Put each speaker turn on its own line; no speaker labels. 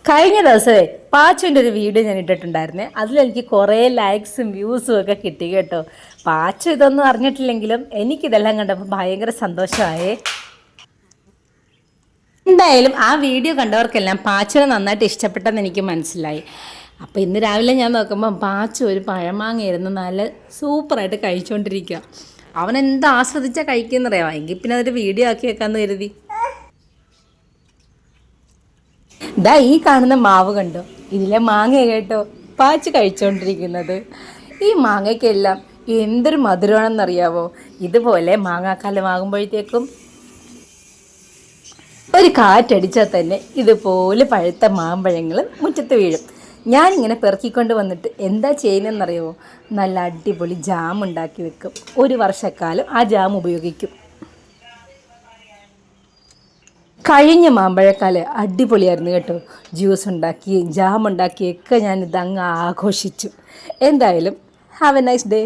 കഴിഞ്ഞ ദിവസമേ പാച്ചുവിൻ്റെ ഒരു വീഡിയോ ഞാൻ ഇട്ടിട്ടുണ്ടായിരുന്നേ. അതിലെനിക്ക് കുറേ ലൈക്സും വ്യൂസും ഒക്കെ കിട്ടി കേട്ടോ. പാച്ചു ഇതൊന്നും അറിഞ്ഞിട്ടില്ലെങ്കിലും എനിക്കിതെല്ലാം കണ്ടപ്പോൾ ഭയങ്കര സന്തോഷമായേ. എന്തായാലും ആ വീഡിയോ കണ്ടവർക്കെല്ലാം പാച്ചുവിനെ നന്നായിട്ട് ഇഷ്ടപ്പെട്ടെന്ന് എനിക്ക് മനസ്സിലായി. അപ്പോൾ ഇന്ന് രാവിലെ ഞാൻ നോക്കുമ്പോൾ പാച്ചു ഒരു പഴമാങ്ങയായിരുന്നു നല്ല സൂപ്പറായിട്ട് കഴിച്ചുകൊണ്ടിരിക്കുക. അവൻ എന്താ ആസ്വദിച്ചാൽ കഴിക്കുന്നറിയാമോ. എങ്കിൽ പിന്നെ അതൊരു വീഡിയോ ആക്കി വെക്കാമെന്ന് കരുതി. ദാ ഈ കാണുന്ന മാവ് കണ്ടോ, ഇതിലെ മാങ്ങ കേട്ടോ പാച്ച് കഴിച്ചുകൊണ്ടിരിക്കുന്നത്. ഈ മാങ്ങയ്ക്കെല്ലാം എന്തൊരു മധുരമാണെന്നറിയാവോ. ഇതുപോലെ മാങ്ങാക്കാലമാകുമ്പോഴത്തേക്കും ഒരു കാറ്റടിച്ചാൽ തന്നെ ഇതുപോലെ പഴുത്ത മാമ്പഴങ്ങൾ മുറ്റത്ത് വീഴും. ഞാനിങ്ങനെ പെറുക്കിക്കൊണ്ട് വന്നിട്ട് എന്താ ചെയ്യുന്നതെന്നറിയാമോ, നല്ല അടിപൊളി ജാം ഉണ്ടാക്കി വെക്കും. ഒരു വർഷക്കാലം ആ ജാം ഉപയോഗിക്കും. കഴിഞ്ഞ മാമ്പഴക്കാലം അടിപൊളിയായിരുന്നു കേട്ടോ. ജ്യൂസ് ഉണ്ടാക്കി ജാം ഉണ്ടാക്കിയൊക്കെ ഞാനിതങ്ങ് ആഘോഷിച്ചു. എന്തായാലും ഹാവ് എ നൈസ് ഡേ.